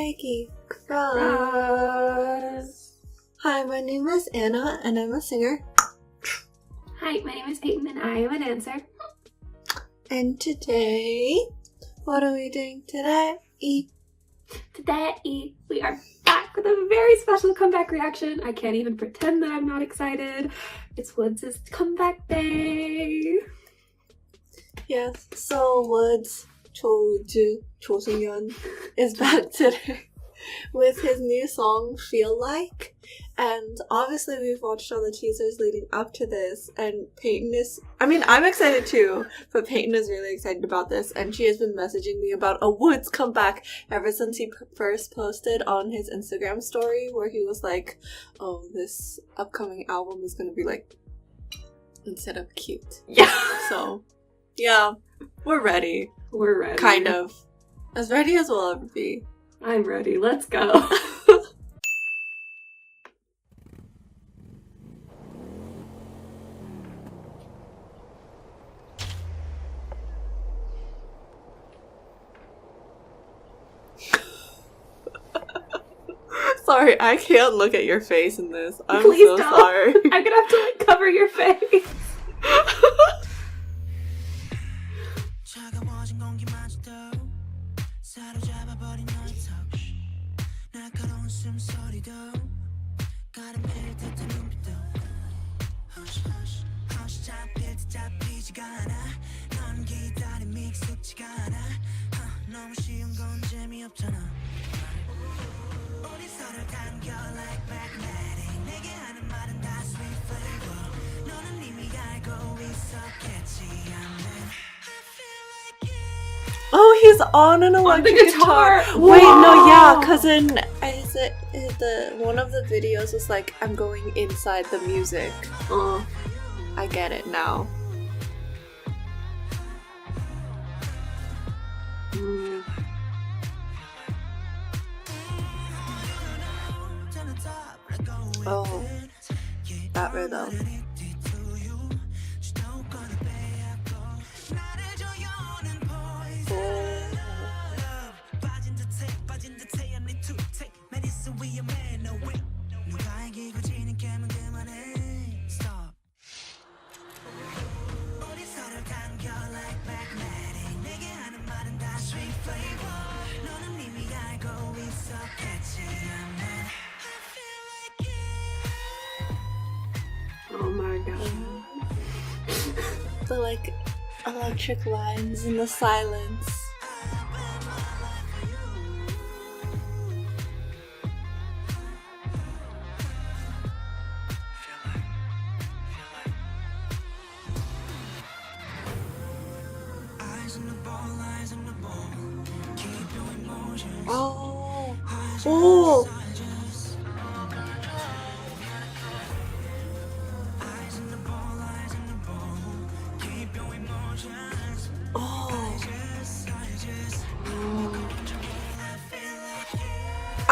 Maggie Cross. Hi, my name is Anna and I'm a singer. Hi, my name is Peyton and I am a dancer. And today, what are we doing today? Today, we are back with a very special comeback reaction. I can't even pretend that I'm not excited. It's WOODZ's comeback day. Yes, so WOODZ Cho Seungyoun is back today with his new song Feel Like, and obviously we've watched all the teasers leading up to this, and I'm excited too, but Peyton is really excited about this, and she has been messaging me about a WOODZ comeback ever since he first posted on his Instagram story where he was like, oh, this upcoming album is gonna be like instead of cute. Yeah. So yeah, we're ready. We're ready. Kind of. As ready as we'll ever be. I'm ready. Let's go. Sorry, I can't look at your face in this. I'm Please so don't. sorry. I'm gonna have to like cover your face. Oh, he's on an electric guitar. Wait, no, yeah, because one of the videos was like, I'm going inside the music. Oh, I get it now. Oh, that rhythm. Oh my god. The like electric lines in the silence. Oh, oh.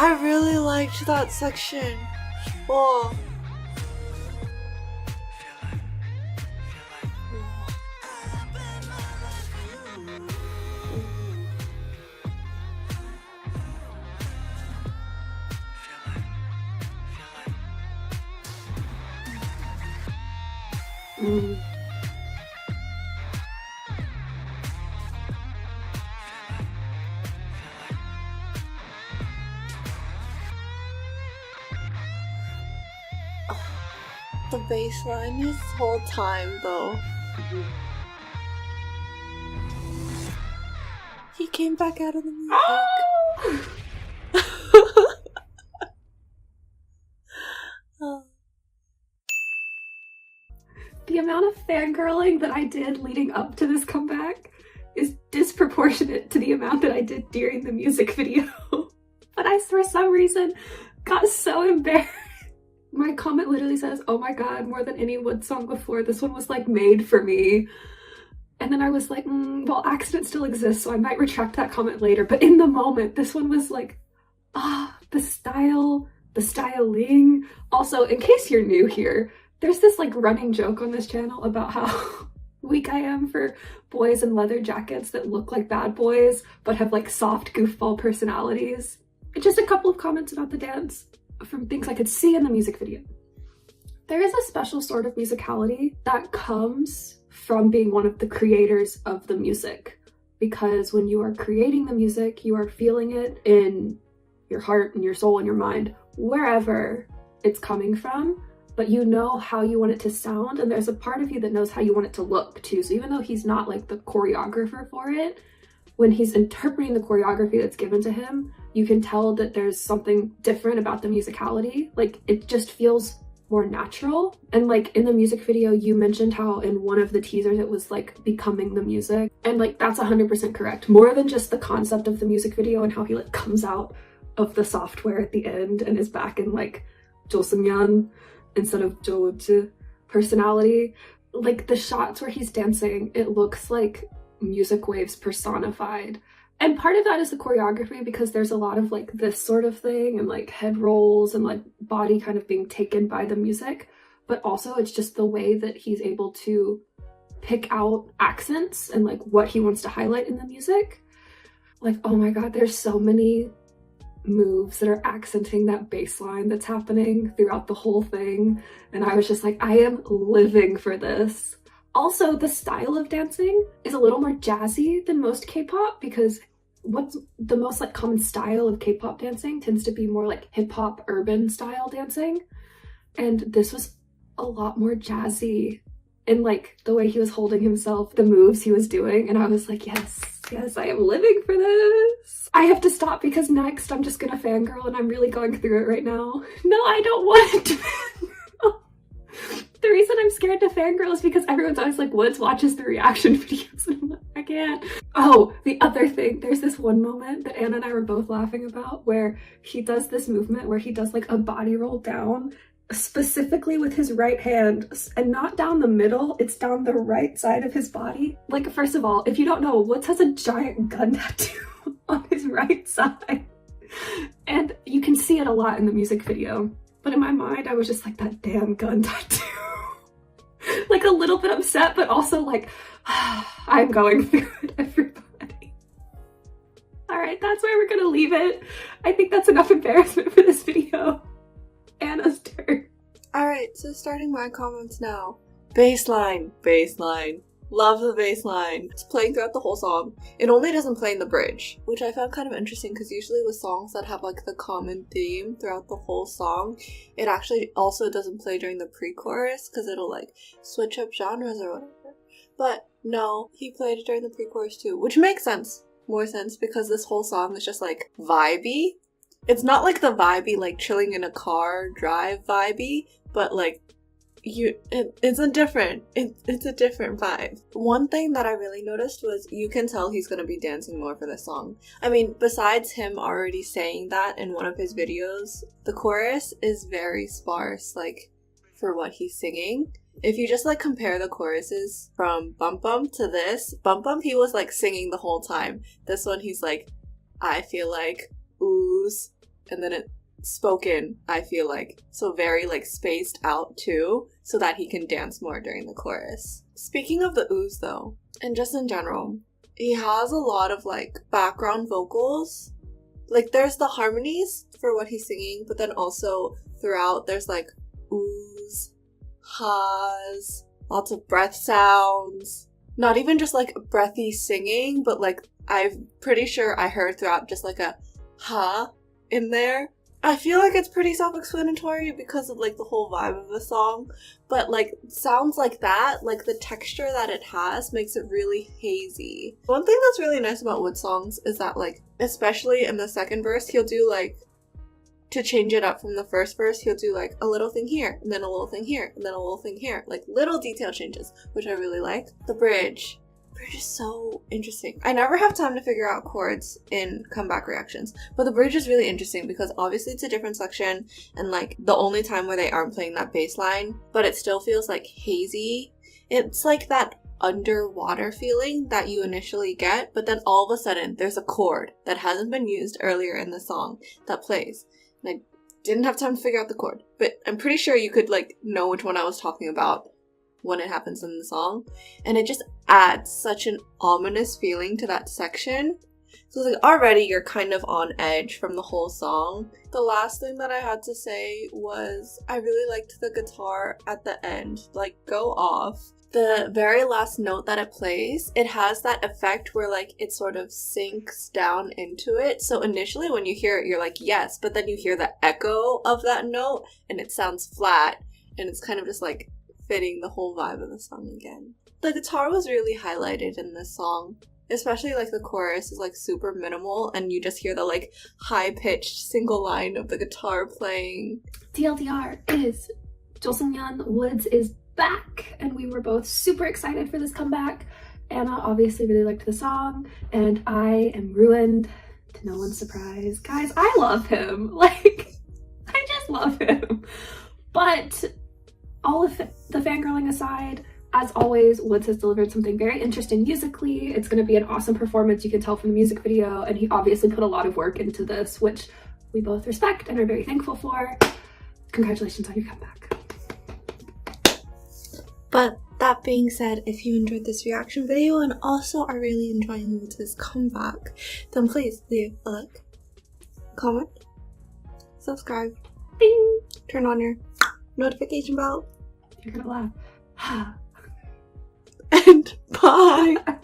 I really liked that section. Oh. The bass line this whole time, though. He came back out of the music. Oh. The amount of fangirling that I did leading up to this comeback is disproportionate to the amount that I did during the music video. But I, for some reason, got so embarrassed. My comment literally says, oh my god, more than any WOODZ song before, this one was like made for me. And then I was like, well, accident still exists, so I might retract that comment later. But in the moment, this one was like, the style, the styling. Also, in case you're new here, there's this like running joke on this channel about how weak I am for boys in leather jackets that look like bad boys, but have like soft goofball personalities. Just a couple of comments about the dance from things I could see in the music video. There is a special sort of musicality that comes from being one of the creators of the music, because when you are creating the music, you are feeling it in your heart and your soul and your mind, wherever it's coming from, but you know how you want it to sound, and there's a part of you that knows how you want it to look too. So even though he's not like the choreographer for it, when he's interpreting the choreography that's given to him, you can tell that there's something different about the musicality. Like, it just feels more natural. And like in the music video, you mentioned how in one of the teasers it was like becoming the music, and like that's 100% correct. More than just the concept of the music video and how he like comes out of the software at the end and is back in like Cho Seungyoun instead of WOODZ personality. Like the shots where he's dancing, it looks like music waves personified. And part of that is the choreography, because there's a lot of like this sort of thing and like head rolls and like body kind of being taken by the music, but also it's just the way that he's able to pick out accents and like what he wants to highlight in the music. Like, oh my god, there's so many moves that are accenting that bass line that's happening throughout the whole thing, and I was just like, I am living for this. Also, the style of dancing is a little more jazzy than most K-pop, because what's the most like common style of K-pop dancing tends to be more like hip-hop urban style dancing, and this was a lot more jazzy in like the way he was holding himself, the moves he was doing, and I was like, yes, I am living for this. I have to stop because next I'm just gonna fangirl, and I'm really going through it right now. No, I don't want to. The reason I'm scared to fangirl is because everyone's always like, WOODZ watches the reaction videos, and I'm like, I can't. Oh, the other thing, there's this one moment that Anna and I were both laughing about where he does this movement where he does like a body roll down, specifically with his right hand, and not down the middle, it's down the right side of his body. Like, first of all, if you don't know, WOODZ has a giant gun tattoo on his right side, and you can see it a lot in the music video. But in my mind, I was just like, that damn gun tattoo. Like a little bit upset, but also like, I'm going through it, everybody. All right, that's where we're gonna leave it. I think that's enough embarrassment for this video. Anna's turn. All right, so starting my comments now. Bassline. Love the bass line. It's playing throughout the whole song. It only doesn't play in the bridge, which I found kind of interesting, because usually with songs that have like the common theme throughout the whole song, it actually also doesn't play during the pre-chorus, because it'll like switch up genres or whatever. But no, he played it during the pre-chorus too, which makes sense. More sense, because this whole song is just like vibey. It's not like the vibey like chilling in a car drive vibey, but like it's a different vibe. One thing that I really noticed was you can tell he's gonna be dancing more for this song. I mean, besides him already saying that in one of his videos, the chorus is very sparse, like, for what he's singing. If you just like compare the choruses from Bump Bump to this, Bump Bump he was like singing the whole time. This one he's like, I feel like, ooze, and then it spoken, I feel like, so very like spaced out too, so that he can dance more during the chorus. Speaking of the ooze though, and just in general, he has a lot of like background vocals. Like there's the harmonies for what he's singing, but then also throughout there's like ooze, ha's, lots of breath sounds. Not even just like breathy singing, but like I'm pretty sure I heard throughout just like a ha in there. I feel like it's pretty self-explanatory because of like the whole vibe of the song, but like sounds like that, like the texture that it has makes it really hazy. One thing that's really nice about WOODZ songs is that like, especially in the second verse, he'll do like, to change it up from the first verse, he'll do like a little thing here, and then a little thing here, and then a little thing here, like little detail changes, which I really like. The bridge is so interesting. I never have time to figure out chords in comeback reactions, but the bridge is really interesting because obviously it's a different section and like the only time where they aren't playing that bass line, but it still feels like hazy. It's like that underwater feeling that you initially get, but then all of a sudden there's a chord that hasn't been used earlier in the song that plays. And I didn't have time to figure out the chord, but I'm pretty sure you could like know which one I was talking about when it happens in the song, and it just adds such an ominous feeling to that section So like already you're kind of on edge from the whole song. The last thing that I had to say was I really liked the guitar at the end, like go off. The very last note that it plays, it has that effect where like it sort of sinks down into it. So initially when you hear it, you're like, yes, but then you hear the echo of that note and it sounds flat and it's kind of just like fitting the whole vibe of the song again. The guitar was really highlighted in this song, especially like the chorus is like super minimal and you just hear the like high-pitched single line of the guitar playing. TLDR is Cho Seungyoun, WOODZ is back, and we were both super excited for this comeback. Anna obviously really liked the song, and I am ruined, to no one's surprise. Guys, I love him. Like, I just love him. But all of the fangirling aside, as always, WOODZ has delivered something very interesting musically. It's going to be an awesome performance, you can tell from the music video, and he obviously put a lot of work into this, which we both respect and are very thankful for. Congratulations on your comeback. But that being said, if you enjoyed this reaction video and also are really enjoying WOODZ's comeback, then please leave a like, comment, subscribe, Ding! turn on your notification bell. You're gonna laugh. And bye!